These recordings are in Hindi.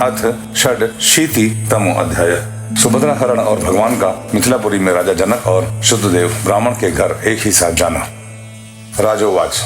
अथ षड्शीतितमो अध्याय। सुभद्रा हरण और भगवान का मिथिलापुरी में राजा जनक और शुद्धदेव ब्राह्मण के घर एक ही साथ जाना। राजोवाच।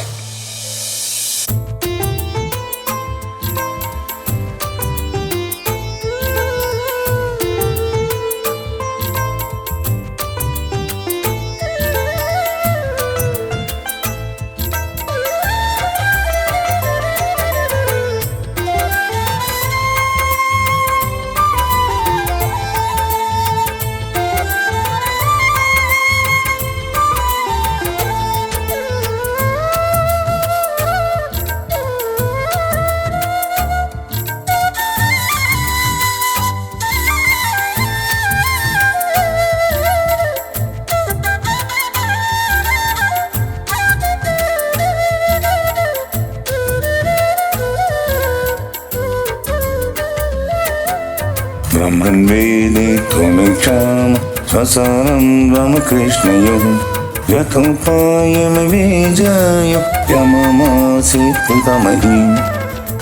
ब्रह्मन् वेदे त्वमेक्षाम स्वसारं रामकृष्णयोः यथोपायं विजय यममासीत् पितामही।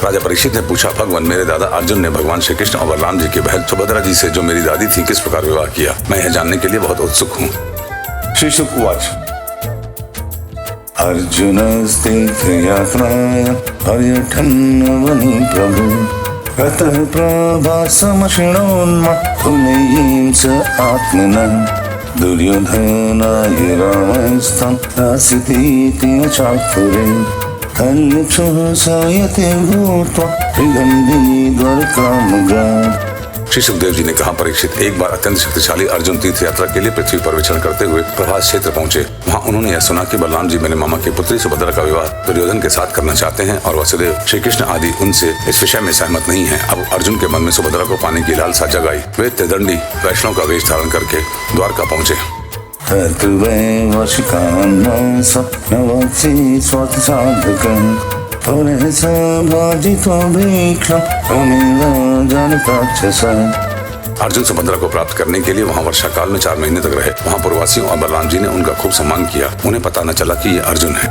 राजा परीक्षित ने पूछा, भगवान मेरे दादा अर्जुन ने भगवान श्री कृष्ण और बलराम जी की बहन सुभद्रा जी से जो मेरी दादी थी किस प्रकार विवाह किया, मैं यह जानने के लिए बहुत उत्सुक हूँ। श्री शुक उवाच। अर्जुनस्तीर्थयात्राय पर्यटन्वनि प्रभु अतः प्रभासमशृणोन्म पुनयीं च आत्मनः दुर्योधनाय रामस्तं दास्यतीति चातुरे तन्निक्षुः सायते भूत्वा त्रिदण्डी द्वारकामग्रात्। श्री सुखदेव जी ने कहा, परीक्षित, एक बार अत्यंत शक्तिशाली अर्जुन तीर्थ यात्रा के लिए पृथ्वी पर विचरण करते हुए प्रभास क्षेत्र पहुंचे। वहां उन्होंने यह सुना कि बलराम जी मेरे मामा की पुत्री सुभद्रा का विवाह दुर्योधन के साथ करना चाहते हैं और वसुदेव, श्री कृष्ण आदि उनसे इस विषय में सहमत नहीं है। अब अर्जुन के मन में सुभद्रा को पाने की लालसा जगाई। वे त्रिदंडी वैष्णव का वेश धारण करके द्वारका पहुंचे। अर्जुन सुभद्रा को प्राप्त करने के लिए वहां वर्षा काल में 4 महीने तक रहे। वहां पूर्ववासियों और बलराम जी ने उनका खूब सम्मान किया। उन्हें पता न चला कि ये अर्जुन है।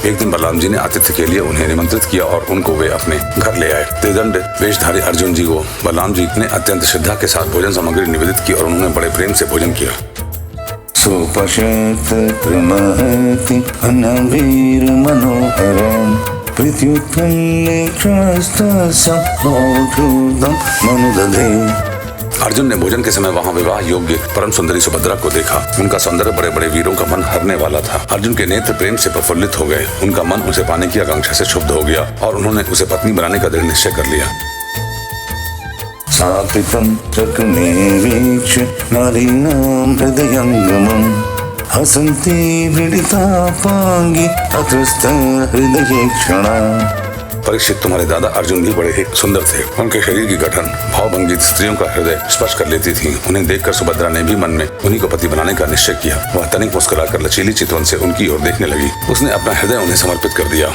एक दिन बलराम जी ने आतिथ्य के लिए उन्हें निमंत्रित किया और उनको वे अपने घर ले आए। त्रिदंड वेशधारी अर्जुन जी को बलराम जी ने अत्यंत श्रद्धा के साथ भोजन सामग्री निवेदित की और उन्होंने बड़े प्रेम से भोजन किया। अर्जुन ने भोजन के समय वहां विवाह योग्य परम सुंदरी सुभद्रा को देखा। उनका सौंदर्य बड़े बड़े वीरों का मन हरने वाला था। अर्जुन के नेत्र प्रेम से प्रफुल्लित हो गए। उनका मन उसे पाने की आकांक्षा से क्षुब्ध हो गया और उन्होंने उसे पत्नी बनाने का दृढ़ निश्चय कर लिया। सात्विकं चक्रमेवीक्ष्य नारीणां हृदयंगमं हसन्ति व्रीडितापांगी तत्रस्थ हृदयेक्षणा। परीक्षित, तुम्हारे दादा अर्जुन भी बड़े ही सुंदर थे। उनके शरीर की गठन भावभंगित स्त्रियों का हृदय स्पर्श कर लेती थी। उन्हें देखकर सुभद्रा ने भी मन में उन्हीं को पति बनाने का निश्चय किया। वह तनिक मुस्कुराकर लचीली चितवन से उनकी ओर देखने लगी। उसने अपना हृदय उन्हें समर्पित कर दिया।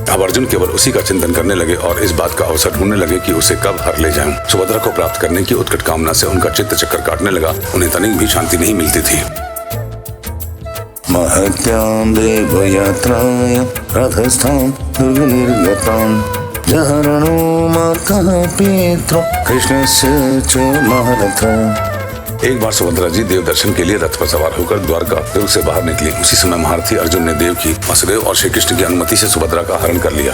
अब अर्जुन केवल उसी का चिंतन करने लगे और इस बात का अवसर ढूंढने लगे कि उसे कब हर ले जाएं। सुभद्रा को प्राप्त करने की उत्कट कामना से उनका चित्त चक्कर काटने लगा। उन्हें तनिक भी शांति नहीं मिलती थी। महत्यां देवयात्राय रथस्थां दुर्निर्गतां जहरणो मातः पितरो कृष्णस्य च महारथः। एक बार सुभद्रा जी देव दर्शन के लिए रथ पर सवार होकर द्वारका दुर्ग से बाहर निकली। उसी समय महारथी अर्जुन ने देव की, वसुदेव और श्री कृष्ण की अनुमति से सुभद्रा का हरण कर लिया।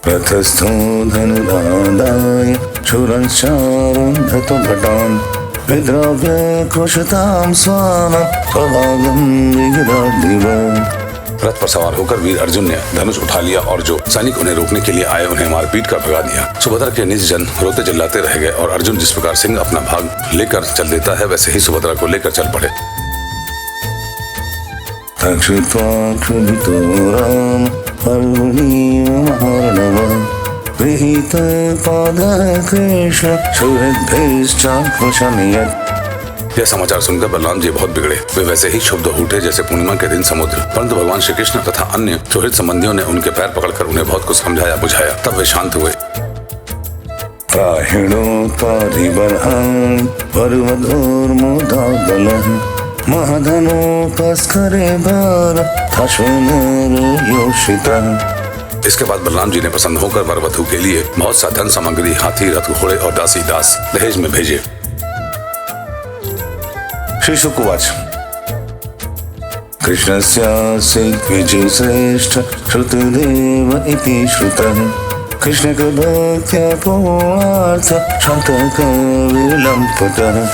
रथस्थो धनुरादाय शूरश्चारुन्धतो भटान् विद्रव्य कृषतां स्वामं स्वभागं विगदाद्रिवत्। रथ पर सवार होकर वीर अर्जुन ने धनुष उठा लिया और जो सैनिक उन्हें रोकने के लिए आए उन्हें मारपीट कर भगा दिया। सुभद्रा के निज जन रोते चिल्लाते रह गए और अर्जुन जिस प्रकार सिंह अपना भाग लेकर चल देता है वैसे ही सुभद्रा को लेकर चल पड़े। यह समाचार सुनकर बलराम जी बहुत बिगड़े। वे वैसे ही क्षुब्ध उठे जैसे पूर्णिमा के दिन समुद्र। परंतु भगवान श्री कृष्ण तथा अन्य सुहृद संबंधियों ने उनके पैर पकड़कर उन्हें बहुत कुछ समझाया बुझाया। तब वे शांत हुए। इसके बाद बलराम जी ने प्रसन्न होकर वरवधू के लिए बहुत सा धन सामग्री, हाथी, रथ, घोड़े और दासी दास दहेज में भेजे। श्री शुक उवाच कृष्णस्यास्य विजय श्रेष्ठ श्रुतदेव इति श्रुतः कृष्ण भक्त्या पूर्णार्थ शतक विरलं पतः।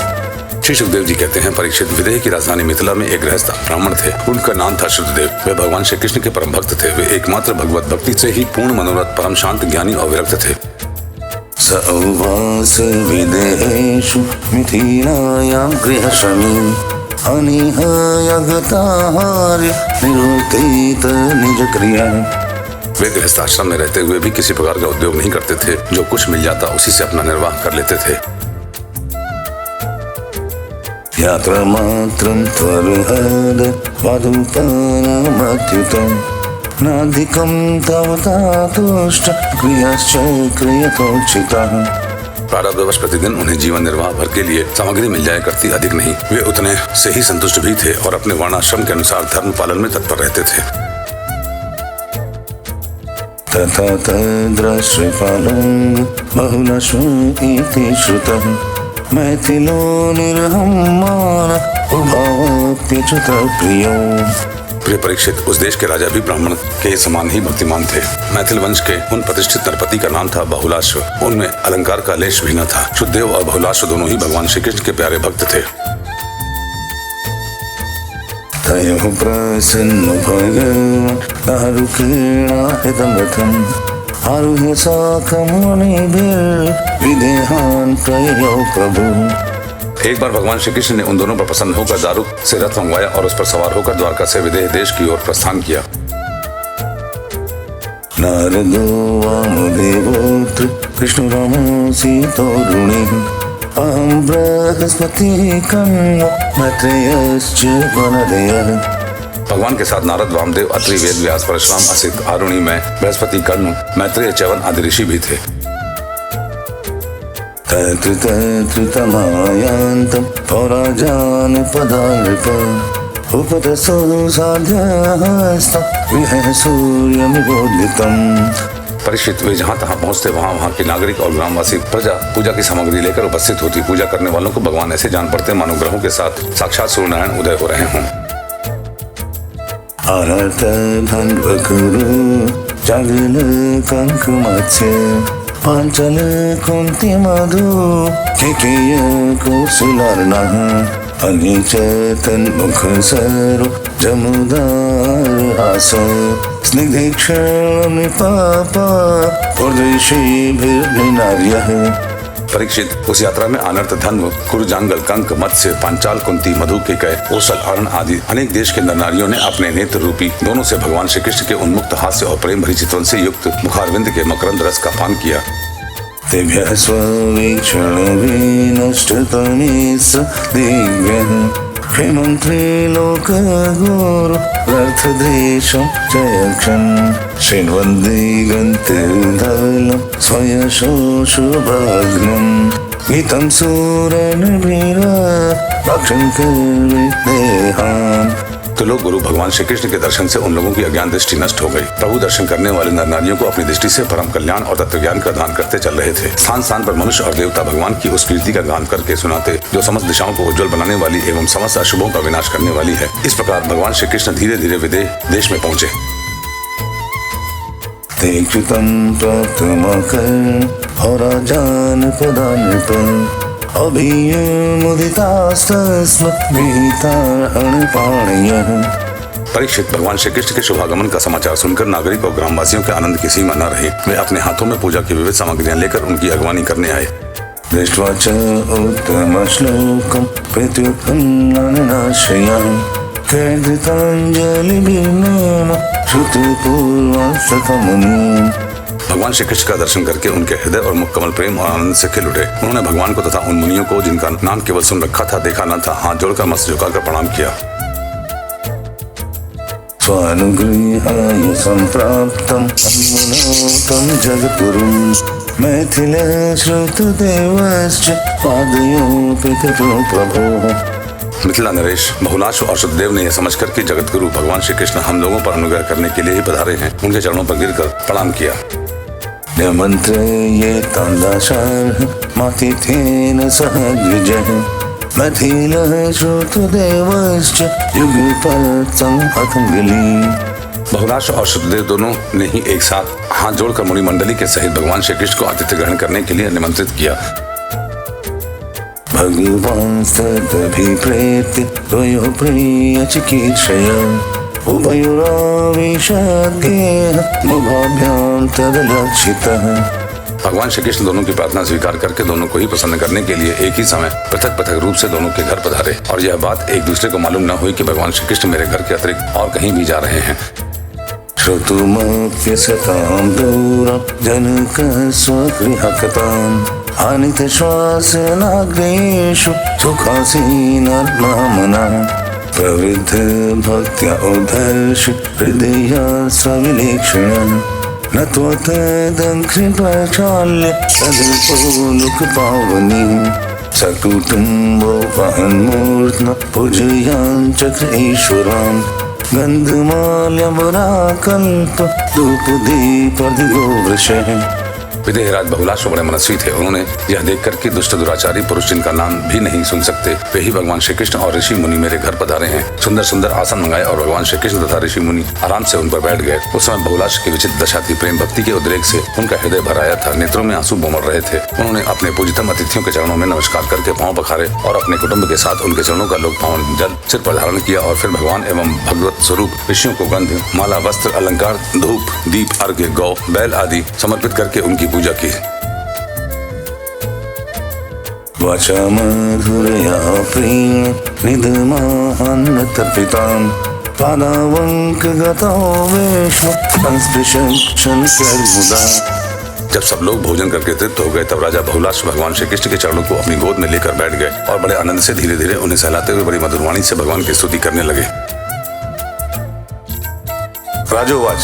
श्री सुखदेव जी कहते हैं, परीक्षित, विदेह की राजधानी मिथिला में एक गृहस्थ ब्राह्मण थे। उनका नाम था श्रुतदेव। वे भगवान श्री कृष्ण के परम भक्त थे। वे एकमात्र भगवत भक्ति से ही पूर्ण मनोरथ, परम शांत, ज्ञानी और विरक्त थे। स उवास विदेहेषु मिथिलायां गृहश्रमी अनिहाय गताहार्य निरुतेत निज क्रिया। वे गृहस्थ आश्रम में रहते हुए भी किसी प्रकार का उद्योग नहीं करते थे। जो कुछ मिल जाता उसी से अपना निर्वाह कर लेते थे। यात्रा मात्रं त्वरहद वादुपानमत्युतं नाधिकं तावता तुष्ट क्रियाश्च क्रियतोचितः। प्रारब्धवश प्रतिदिन उन्हें जीवन निर्वाह भर के लिए सामग्री मिल जाया करती, अधिक नहीं। वे उतने से ही संतुष्ट भी थे और अपने वर्णाश्रम के अनुसार धर्म पालन में तत्पर रहते थे। तथा तद्रश्रिपालं बहुलक्ष्मी इति श्रुतः मैथिलो निर्हम्मान उभावाप्यच्युत प्रियो। प्रिय परीक्षित, उस देश के राजा भी ब्राह्मण के समान ही भक्तिमान थे। मैथिल वंश के उन प्रतिष्ठित नरपति का नाम था बहुलाश्व। उनमें अलंकार का लेश भी न था। शुद्धदेव और बहुलाश्व दोनों ही भगवान श्री कृष्ण के प्यारे भक्त थे। तयोः प्रसन्न भगवान् दारुकेणाहितमथम् आरुह्य साकमुनिभिर्विदेहान् प्रययौ प्रभु। एक बार भगवान श्री कृष्ण ने उन दोनों पर प्रसन्न होकर दारुक से रथ मंगवाया और उस पर सवार होकर द्वारका से विदेह देश की ओर प्रस्थान किया। नारदो वामदेवोऽत्र कृष्णरामो सीतोरुणिः अहं बृहस्पतिः कन्नो मैत्रेयश्च वनदेयः। भगवान के साथ नारद, वामदेव, अत्रि, वेद व्यास, परशुराम, असित, आरुणि में बृहस्पति, कर्ण, मैत्रेय, च्यवन आदि ऋषि भी थे। तत्तमायान्तं पौराजानपदानृपं उपतसो साध्यहस्तं विहः सूर्यमिवोदितम्। परीक्षित, वे जहाँ तहाँ पहुँचते वहाँ वहाँ के नागरिक और ग्रामवासी प्रजा पूजा की सामग्री लेकर उपस्थित होती। पूजा करने वालों को भगवान ऐसे जान पड़ते मानो ग्रहों के साथ साक्षात सूर्यनारायण उदय हो रहे हों। आरत धन्वकुरु जागल कंक मत्स्य पांचल कुंती मधु केकेय कौशलार्णः अनिचतन मुख सरो जमुदार आस स्निग्धेक्षण पापा पुरुषेभिर्निनार्यः। परीक्षित, उस यात्रा में अनर्थ, धन्व, कुरुजांगल, कंक, मत्स्य, पांचाल, कुंती, मधु, केकय, कौशल, अरण आदि अनेक देश के नर नारियों ने अपने नेत्र रूपी दोनों से भगवान श्री कृष्ण के उन्मुक्त हास्य और प्रेम भरी चितवन से युक्त मुखारविंद के मकरंद रस का पान किया। तेभ्यः स्ववीक्षण विनष्टतमेस दिव्यः क्षेमं त्रैलोक्यगुरो व्यर्थद्वेषं जयक्षन् शृण्वन्दिगन्तिर्धलं स्वयशोषुभग्नं गीतं सूरनवीरा रक्षं कर्विदेहान्। तो लोग गुरु भगवान श्री कृष्ण के दर्शन से उन लोगों की अज्ञान दृष्टि नष्ट हो गई। प्रभु दर्शन करने वाले नर नारियों को अपनी दृष्टि से परम कल्याण और तत्व ज्ञान का दान करते चल रहे थे। स्थान स्थान पर मनुष्य और देवता भगवान की उस कीर्ति का गान करके सुनाते जो समस्त दिशाओं को उज्जवल बनाने वाली एवं समस्त अशुभों का विनाश करने वाली है। इस प्रकार भगवान श्री कृष्ण धीरे धीरे विदेह देश में पहुँचे। परीक्षित, भगवान श्री कृष्ण के शुभागमन का समाचार सुनकर नागरिक और ग्रामवासियों के आनंद की सीमा न रही। वे अपने हाथों में पूजा की विविध सामग्रियां लेकर उनकी अगवानी करने आए। दृष्ट्वा च उत्तम श्लोकं प्रत्युत्पन्ननाशयं कृताञ्जलिभिर्नेम श्रुतपूर्वं सतमुनिम् भगवान श्री कृष्ण का दर्शन करके उनके हृदय और मुख कमल प्रेम और आनंद से खिल उठे। उन्होंने भगवान को तथा उन मुनियों को जिनका नाम केवल सुन रखा था, देखा न था, हाथ जोड़कर मस्त झुकाकर प्रणाम किया। स्वानुगृहाय संप्राप्तम् अन्वनोतं जगद्गुरुं मैथिले श्रुतदेवश्च पादयोपेतो प्रभोः। मिथिला नरेश बहुलाश और शुद्धदेव ने यह समझकर कि जगत गुरु भगवान श्री कृष्ण हम लोगों पर अनुग्रह करने के लिए ही पधारे हैं, उनके चरणों पर गिरकर प्रणाम किया। मंत्र ये तांदाशार मातिथेन सह द्विजः मैथिल श्रुतदेवश्च युगपत्सं हतंगली। बहुलाश और शुद्धदेव दोनों ने ही एक साथ हाथ जोड़कर मुनि मंडली के सहित भगवान श्री कृष्ण को आतिथ्य ग्रहण करने के लिए निमंत्रित किया। भगवान तदभिप्रेत्य द्वयो प्रिय चिकीर्षया उभयोराविशद्गेह मुभाभ्यां तदलक्षितः। भगवान श्री कृष्ण दोनों की प्रार्थना स्वीकार करके दोनों को ही प्रसन्न करने के लिए एक ही समय पृथक पृथक रूप से दोनों के घर पधारे और यह बात एक दूसरे को मालूम न हुई कि भगवान श्री कृष्ण मेरे घर के अतिरिक्त और कहीं भी जा रहे हैं। श्रोतुमप्यसतां दूरं जनकस्वगृहकताम् आनीत श्वासनाग्रेषु सुखासीनर्मामना प्रवृद्ध भक्त्या उदर्श हृदय सविलेक्षण न त्वतदङ्घ्रिप्रचाल्य तदल्पोलुकपावनी सकुटुम्बोपहन्मूर्ध्ना पूजयाञ्चक्र ईश्वरान् गन्धमाल्यमुराकल्प धूपदीपदिगोवृषः। विदेहराज बहुलाश बड़े मनस्वी थे। उन्होंने यह देखकर कि दुष्ट दुराचारी पुरुष जिनका नाम भी नहीं सुन सकते वे ही भगवान श्री कृष्ण और ऋषि मुनि मेरे घर पधारे हैं, सुंदर सुंदर आसन मंगाए और भगवान श्री कृष्ण तथा ऋषि मुनि आराम से उन पर बैठ गए। उस समय बहुलाश की विचित्र दशा थी। प्रेम भक्ति के उद्रेक से उनका हृदय भर आया था, नेत्रों में आंसू उमड़ रहे थे। उन्होंने अपने पूजितम अतिथियों के चरणों में नमस्कार करके पांव पखारे और अपने कुटुंब के साथ उनके चरणों का लोक पावन जल सिर पर धारण किया और फिर भगवान एवं भगवत स्वरूप ऋषियों को गंध, माला, वस्त्र, अलंकार, धूप, दीप, अर्घ्य, गौ, बैल आदि समर्पित करके उनकी पूजा की। वाचा मधुरया प्रिय निधमान्नतर्पितां पादावंकगतो वेश्म संस्पृशन् कर्मुदा। जब सब लोग भोजन करके तृप्त हो गए तब राजा बहुलाश भगवान श्री कृष्ण के चरणों को अपनी गोद में लेकर बैठ गए और बड़े आनंद से धीरे धीरे उन्हें सहलाते हुए बड़ी मधुरवाणी से भगवान की स्तुति करने लगे। राजोवाच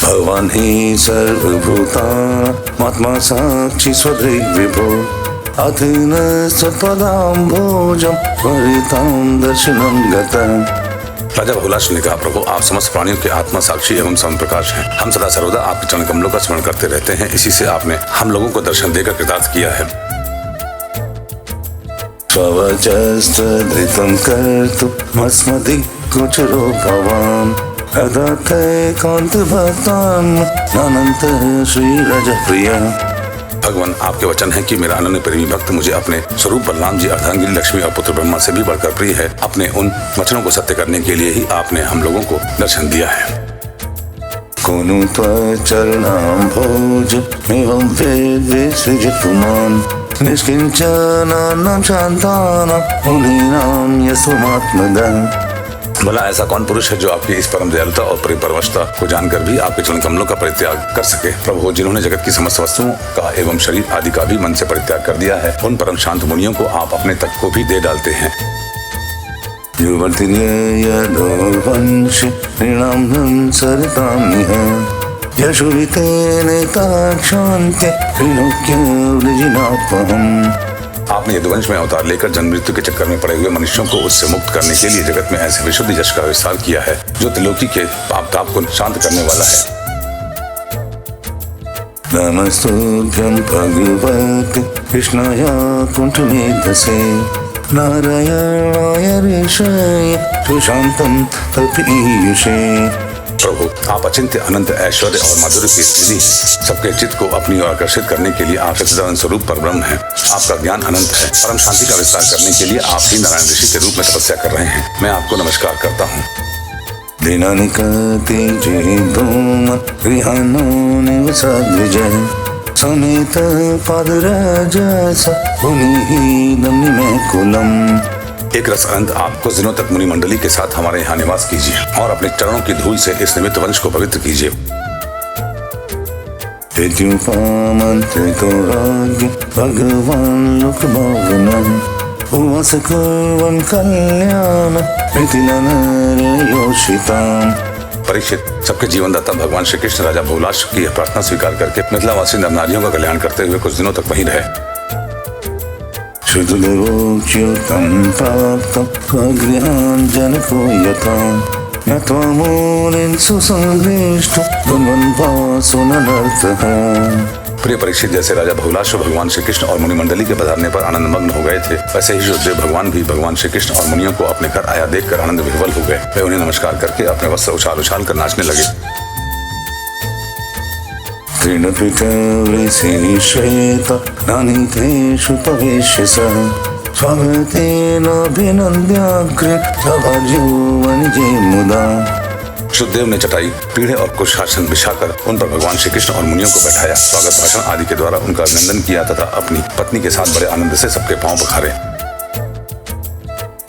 भगवान ही सर्वभूतात्मा साक्षी स्वदृग्विभो अथ न सत्पदाम्भोजं वरितां दर्शनं गतः। राजा बहुलाश ने कहा, प्रभु आप समस्त प्राणियों के आत्मा साक्षी एवं समप्रकाश हैं। हम सदा सर्वदा आपके चरण कमलों का स्मरण करते रहते हैं, इसी से आपने हम लोगों को दर्शन देकर कृतार्थ किया है। स्ववचस्तदृतं कर्तुमस्मदिक्कुचरो भवान् अदत्तैकान्त भक्तान् अनंत श्री रज प्रिय। भगवान आपके वचन है कि मेरा अनन्य प्रेमी भक्त मुझे अपने स्वरूप बलराम जी, अर्धांगिनी लक्ष्मी और पुत्र ब्रह्मा से भी बढ़कर प्रिय है। अपने उन वचनों को सत्य करने के लिए ही आपने हम लोगों को दर्शन दिया है। कोनो त्वचरणाम्भोज एवं वेद पुमान् निष्किंचनानां शान्तानां मुनीनां यस्वात्मदः। भला ऐसा कौन पुरुष है जो आपकी इस परम दयालुता और परिपरवशता को जानकर भी आपके चरण कमलों का परित्याग कर सके। प्रभु जिन्होंने जगत की समस्त वस्तुओं का एवं शरीर आदि का भी मन से परित्याग कर दिया है, उन परम शांत मुनियों को आप अपने तक को भी दे डालते हैं। आपने यदुवंश में अवतार लेकर जन्म मृत्यु के चक्कर में पड़े हुए मनुष्यों को उससे मुक्त करने के लिए जगत में ऐसे विशुद्ध यश का विस्तार किया है जो त्रिलोकी के पाप ताप को शांत करने वाला है। नमस्तुभ्यं भगवते कृष्णाय कुंठमेधसे नारायणाय ऋषये सुशांतं तपीयुषे। प्रभु आप अचिंत्य अनंत ऐश्वर्य और माधुर्य की निधि, सबके चित्त को अपनी ओर आकर्षित करने के लिए आप सच्चिदानंद स्वरूप परब्रह्म हैं। आपका ज्ञान अनंत है। परम शांति का विस्तार करने के लिए आप ही नारायण ऋषि के रूप में तपस्या कर रहे हैं। मैं आपको नमस्कार करता हूँ। दिनानिकते जयधूम गृहानो निवसद्विजय समेत पादराजस भूमिहीनं निमेकुलम्। एक रस अनंत आप कुछ दिनों तक मुनि मंडली के साथ हमारे यहाँ निवास कीजिए और अपने चरणों की धूल से इस निमित्त वंश को पवित्र कीजिए। विद्युपामन्त्रितो राज्ञ भगवान् लोकभावनम् उवास कुर्वन् कल्याण योषिताम्। परीक्षित, सबके जीवनदाता भगवान श्री कृष्ण राजा बहुलाश की यह प्रार्थना स्वीकार करके मिथिलावासी नर नारियों का कल्याण करते हुए कुछ दिनों तक वहीं रहे। श्रुतदेवोच्युतं प्राप्तं स्वगृहान् जनको यथाम् ज्ञात्वा मुनिन् सुसंदृष्टो धन्वन्वासो ननर्तः। प्रिय परीक्षित, जैसे राजा बहुलाश भगवान श्री कृष्ण और मुनि मंडली के पधारने पर आनंद मग्न हो गए थे, वैसे ही शुद्धदेव भगवान भी भगवान श्री कृष्ण और मुनियों को अपने घर आया देखकर आनंद विह्वल हो गए। वे उन्हें नमस्कार करके अपने वस्त्र उछाल उछाल कर नाचने लगे। तृणपितवृषेश्वेत नानीतेषु प्रवेश्यसः स्वागतेनाभिनन्द्याग्रे सभार्योवनिजे मुदा। शुद्धदेव ने चटाई, पीढ़े और कुछ शासन बिछाकर उन पर भगवान श्री कृष्ण और मुनियों को बैठाया, स्वागत भाषण आदि के द्वारा उनका अभिनंदन किया तथा अपनी पत्नी के साथ बड़े आनंद से सबके पांव पखारे।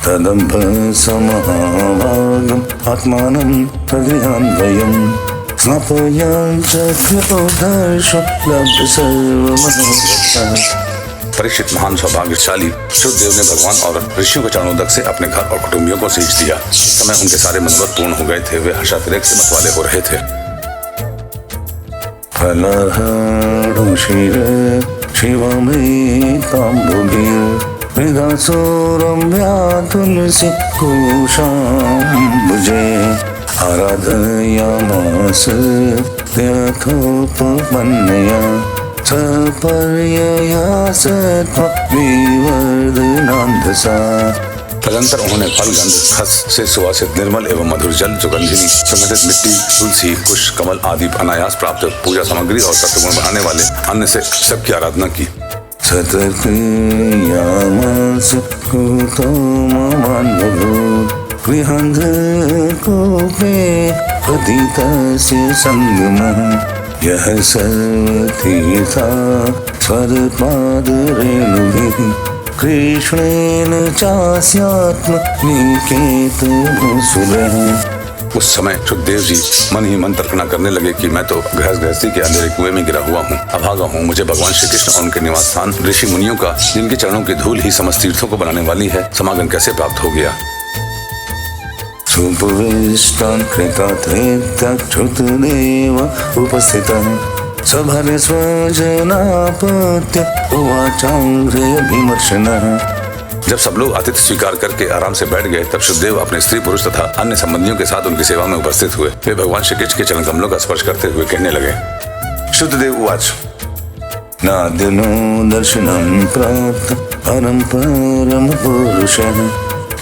तदम्भ समहाभागम् आत्मानं तदयान्वयम् स्नापयन् च कृतोदर्शो लब्ध सर्वमनोरथः। परीक्षित, महान सौभाग्यशाली शुद्धदेव ने भगवान और ऋषियों के चरणोदक से अपने घर और कुटुंबियों को सींच दिया। इस समय उनके सारे मनोरथ पूर्ण हो गए थे। वे हर्षातिरेक से मतवाले हो रहे थे। फलहारो शिर शिवमेताम्बुभिर्विदासुरम्या तुलसी कुशाम्बुजे आराधयामास यथोपपन्नया तदंतर उन्होंने फल, गंध, खस से सुवासित निर्मल एवं मधुर जल, सुगंधिनी सुगंधित मिट्टी, तुलसी, कुश, कमल आदि अनायास प्राप्त पूजा सामग्री और सत्वगुण बढ़ाने वाले अन्न से सबकी आराधना की। यह सर्वतीर्था स्वरपादरेणुभिः कृष्णेन चास्यात्म निकेतनसुरः। उस समय शुद्धदेव जी मन ही मन तर्कना करने लगे कि मैं तो गृहस्थी के अंधेरे कुएं में गिरा हुआ हूँ, अभागा हूँ। मुझे भगवान श्री कृष्ण और उनके निवास स्थान ऋषि मुनियों का, जिनके चरणों की धूल ही समस्त तीर्थों को बनाने वाली है, समागम कैसे प्राप्त हो गया। सुपविष्टान् कृतार्थेत्युतदेव उपस्थितः सभरे स्वजनापत्य उवाचाङ्घ्रे विमर्शनः। जब सब लोग आतिथ्य स्वीकार करके आराम से बैठ गए, तब शुद्धदेव अपने स्त्री पुरुष तथा अन्य संबंधियों के साथ उनकी सेवा में उपस्थित हुए। वे भगवान श्री कृष्ण के चरण कमलों का स्पर्श करते हुए कहने लगे। शुद्धदेव उवाच नाद्यनो दर्शनं प्राप्त परं परम पुरुषः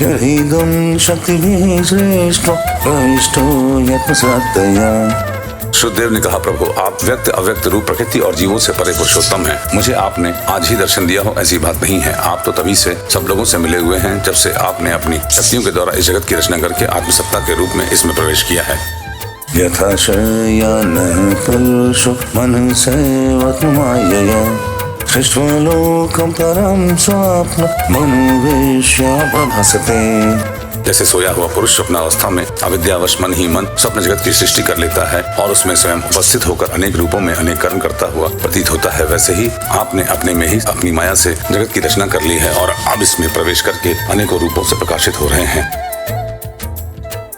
यहिदं शक्तिभिः श्रेष्ठो प्रविष्टो यत्सत्तया। शुद्धदेव ने कहा, प्रभु, आप व्यक्त अव्यक्त रूप, प्रकृति और जीवों से परे पुरुषोत्तम हैं। मुझे आपने आज ही दर्शन दिया हो ऐसी बात नहीं है। आप तो तभी से सब लोगों से मिले हुए हैं जब से आपने अपनी शक्तियों के द्वारा इस जगत की रचना करके आत्मसत्ता के रूप में इसमें प्रवेश किया है। यथा शयनः पुरुषो मनसैवात्ममायया सृष्ट्वालोकं परं स्वप्न मनोवेश्य प्रभासते। जैसे सोया हुआ पुरुष स्वप्न अवस्था में अविद्यावश मन ही मन स्वप्न जगत की सृष्टि कर लेता है और उसमें स्वयं उपस्थित होकर अनेक रूपों में अनेक कर्म करता हुआ प्रतीत होता है, वैसे ही आपने अपने में ही अपनी माया से जगत की रचना कर ली है और अब इसमें प्रवेश करके अनेकों रूपों से प्रकाशित हो रहे हैं।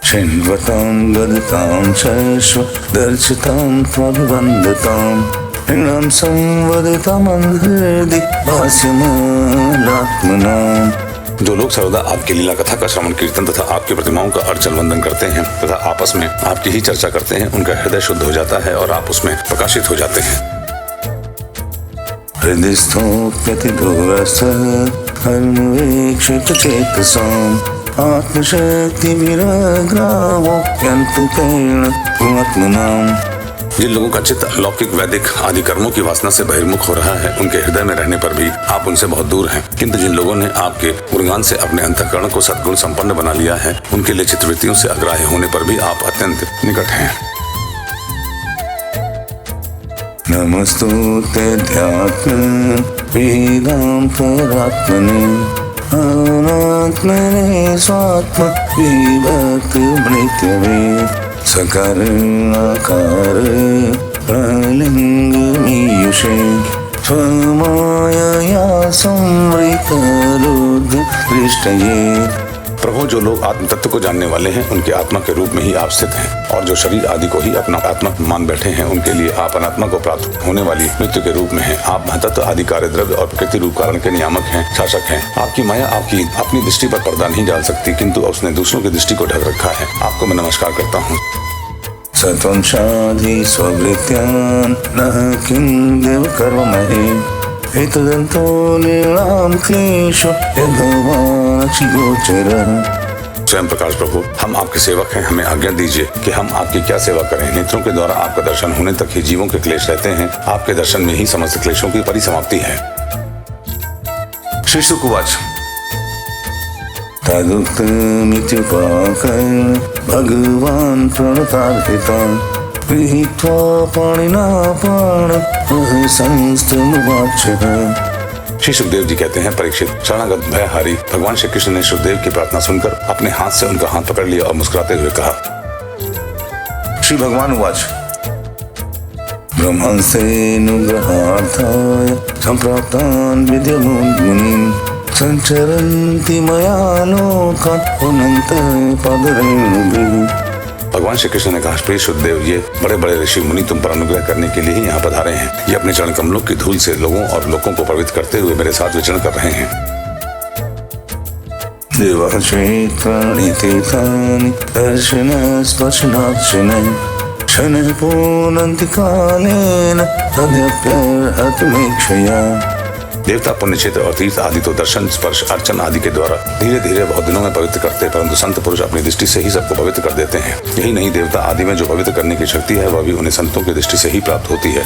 शिन्वतां गदतां शश्व दर्शितां त्वभिवन्दतां ऋणां संवदतां हृदि भास्यमानात्मनाम्। जो लोग सर्वदा आपकी लीला कथा का श्रवण कीर्तन तथा आपकी प्रतिमाओं का अर्चन वंदन करते हैं तथा आपस में आपकी ही चर्चा करते हैं, उनका हृदय शुद्ध हो जाता है और आप उसमें प्रकाशित हो जाते हैं। हृदिस्थोऽप्यतिदूरस्थः हर्मवेक्षितचेतसाम् आत्मशक्तिविरग्रावो यन्तुकेन आत्मनाम्। जिन लोगों का चित्त लौकिक, वैदिक आदि कर्मों की वासना से बहिर्मुख हो रहा है, उनके हृदय में रहने पर भी आप उनसे बहुत दूर हैं। किंतु जिन लोगों ने आपके गुणगान से अपने अंतःकरण को सद्गुण संपन्न बना लिया है, उनके लिए चित्तवृत्तियों से अग्राह्य होने पर भी आप अत्यंत निकट हैं। नमस्तुते ध्यात्म वेदांतरात्मने अनात्मने स्वात्म विभक्त मृत्यवे सकरुणाकार प्रलिङ्गमीयुषे स्वमायया संवृतरुद्रदृष्टये। प्रभु, जो लोग आत्म तत्व को जानने वाले हैं उनके आत्मा के रूप में ही आप स्थित हैं, और जो शरीर आदि को ही अपना आत्मा मान बैठे हैं उनके लिए आप अनात्मा को प्राप्त होने वाली मृत्यु के रूप में हैं। आप महतत्व आदि कार्य द्रव्य और प्रकृति रूप कारण के नियामक हैं, शासक हैं। आपकी माया आपकी अपनी दृष्टि पर पर्दा नहीं डाल सकती, किंतु उसने दूसरों की दृष्टि को ढक रखा है। आपको मैं नमस्कार करता हूँ। सत्वं शाधि स्ववृत्त्यान् नः किं देव कर्ममहे एतदन्तो लीलां क्लेशो यद्भवानक्षिगोचरः। स्वयं प्रकाश प्रभु, हम आपके सेवक हैं, हमें आज्ञा दीजिए कि हम आपकी क्या सेवा करें। नेत्रों के द्वारा आपका दर्शन होने तक ही जीवों के क्लेश रहते हैं, आपके दर्शन में ही समस्त क्लेशों की परिसमाप्ति है। श्री शुक उवाच। तदुक्तमित्युपाकर्ण्य भगवान् प्रणतार्पितान् गृहीत्वा पाणिना पाणिसंस्तमुवाचः। श्री सुखदेव जी कहते हैं, परीक्षित, शरणागत भयहारी भगवान श्री कृष्ण ने सुखदेव की प्रार्थना सुनकर अपने हाथ से उनका हाथ पकड़ लिया और मुस्कुराते हुए कहा। श्री भगवान उवाच। ब्रह्मस्तेऽनुग्रहार्थाय सम्प्राप्तान् विद्यमुनीन् संचरन्ति मया लोकान् पुनन्तपादरेणुभिः। भगवान श्री कृष्ण ने कहा, प्रिय सुखदेव, ये बड़े बड़े ऋषि मुनि तुम पर अनुग्रह करने के लिए ही यहाँ पधारे हैं। ये अपने चरण कमलों की धूल से लोगों और लोगों को पवित्र करते हुए मेरे साथ विचरण कर रहे हैं। देवाक्षेत्राणि तीर्थानि दर्शनस्पर्शनाक्षिणः शनः पूनन्ति कालेन तदप्यर्हतमेक्षया। देवता, पुण्य क्षेत्र और तीर्थ आदि तो दर्शन, स्पर्श, अर्चन आदि के द्वारा धीरे धीरे बहुत दिनों में पवित्र करते हैं, परंतु संत पुरुष अपनी दृष्टि से ही सबको पवित्र कर देते हैं। यही नहीं, देवता आदि में जो पवित्र करने की शक्ति है वह भी उन्हें संतों की दृष्टि से ही प्राप्त होती है।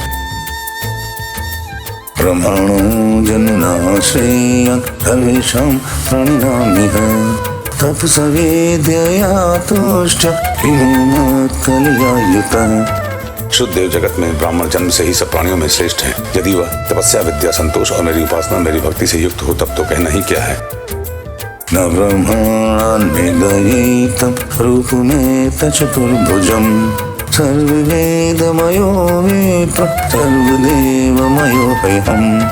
ब्रह्मणो जननाश्रेयं सर्वेषां प्राणिनामिह तपसवेद्यया तुष्ट किमुत्कलयायुतः। शुद्ध देव जगत में ब्राह्मण जन्म से ही सब प्राणियों में श्रेष्ठ है। यदि वह तपस्या, विद्या, संतोष और मेरी उपासना, मेरी भक्ति से युक्त हो तब तो कहना ही क्या है। न ब्रह्माण्मेदयितं रूपमेत चतुर्भुजं सर्ववेदमयो विप्र सर्वदेवमयो ह्यहम्।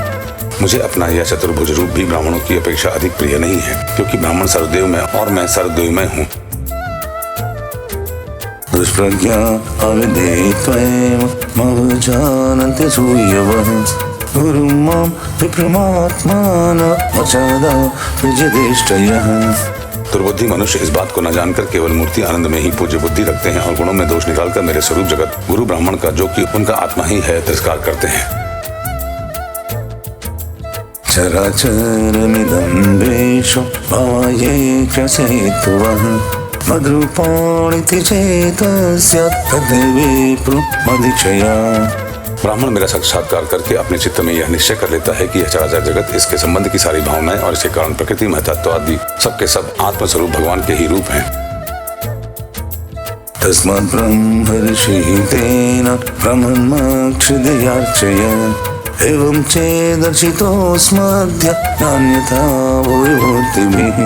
मुझे अपना यह चतुर्भुज रूप भी ब्राह्मणों की अपेक्षा अधिक प्रिय नहीं है, क्योंकि ब्राह्मण सर्वदेव में और मैं सर्वदेवमय हूँ। दुष्प्रज्ञा अविदित्वैव मवजानन्ति सूयवः गुरुं मां विप्रमात्मानः वचदा विजयेष्टयः। दुर्बुद्धि मनुष्य इस बात को न जानकर केवल मूर्ति आनंद में ही पूज्य बुद्धि रखते हैं और गुणों में दोष निकालकर मेरे स्वरूप जगत गुरु ब्राह्मण का, जो कि उनका आत्मा ही है, तिरस्कार करते हैं। चराचरमिदं वेषो भावये च हेतुवः मद्रूपाणिति चेतस्य तद्विप्रो मदीक्षया। ब्राह्मण मेरा साक्षात्कार करके अपने चित्त में यह निश्चय कर लेता है कि यह चराचर जगत, इसके संबंध की सारी भावनाएं और इसके कारण प्रकृति, महतत्व आदि सबके सब आत्मस्वरूप भगवान के ही रूप हैं। तस्मात् ब्रह्मर्षितेन ब्रह्मन्मक्षिदयार्चय एवं चेदर्शितोऽस्मद्य नान्यथा भूरिभूतिभिः।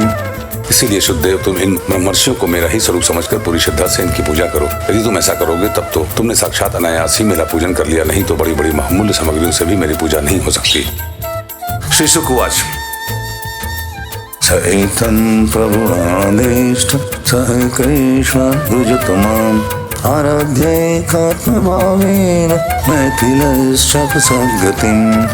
इसीलिए शुद्धदेव, तुम इन ब्रह्मर्षियों को मेरा ही स्वरूप समझकर पूरी श्रद्धा से इनकी पूजा करो। यदि तुम ऐसा करोगे तब तो तुमने साक्षात अनायास ही मेरा पूजन कर लिया, नहीं तो बड़ी बड़ी बहुमूल्य सामग्रियों से भी मेरी पूजा नहीं हो सकती। श्री शुक उवाच। स एतन् प्रभुरादेष्ट सह कृष्णाद्भुजतमाम् आराध्यैकात्मभावेन मैथिलश्चापसद्गतिम्।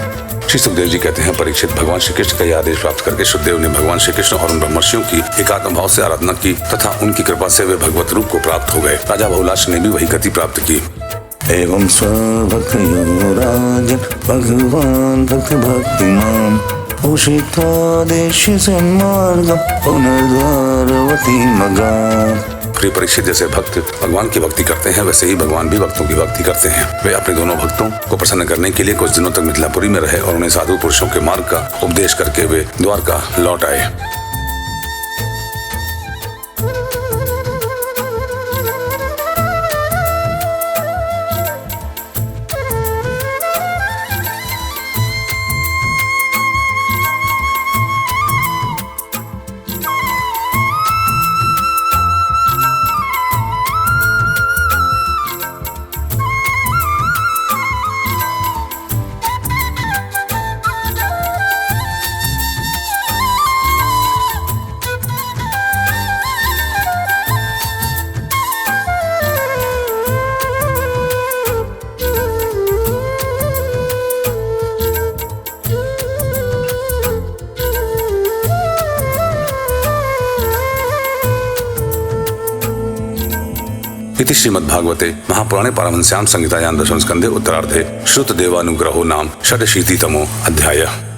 श्री सुखदेव जी कहते हैं, परीक्षित, भगवान श्री कृष्ण का यह आदेश प्राप्त करके शुद्धदेव ने भगवान श्री कृष्ण और उन ब्रह्मर्षियों की एकात्म भाव से आराधना की तथा उनकी कृपा से वे भगवत रूप को प्राप्त हो गए। राजा बहुलाश ने भी वही गति प्राप्त की। एवं स्वभक्तयो राजन् भगवान् भक्तिमान् उषित्वा देश्य सन्मार्गं पुनर्द्वारवती मगात्। प्रिय परीक्षित, जैसे भक्त भगवान की भक्ति करते हैं वैसे ही भगवान भी भक्तों की भक्ति करते हैं। वे अपने दोनों भक्तों को प्रसन्न करने के लिए कुछ दिनों तक मिथिलापुरी में रहे और उन्हें साधु पुरुषों के मार्ग का उपदेश करके वे द्वारका लौट आए। इति श्रीमद्भागवते महापुराणे पारमहंस्यां संहितायां दशम स्कंधे उत्तरार्धे श्रुत देवानुग्रहो नाम षडशीतितमो अध्यायः।